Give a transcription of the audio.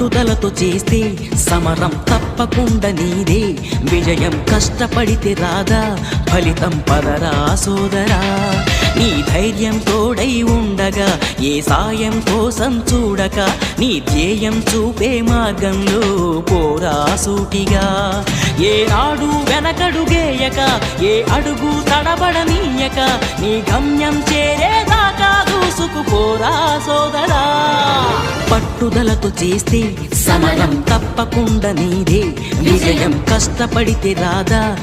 పట్టుదలతో చేస్తే సమరం తప్పకుండా నీదే. విజయం కష్టపడితే రాదా, ఫలితం పదరా సోదరా. నీ ధైర్యం తోడై ఉండగా ఏ సాయం కోసం చూడక, నీ ధ్యేయం చూపే మార్గంలో పోరా సూటిగా. ఏనాడు వెనకడుగేయక, ఏ అడుగు తడబడనీయక, నీ గమ్యం చేరేదాకా దూసుకుపోరా సోదరా. పట్టుదలతో చేస్తే సమరం తప్పకుండా నీదే. విజయం కష్టపడితే రాదా,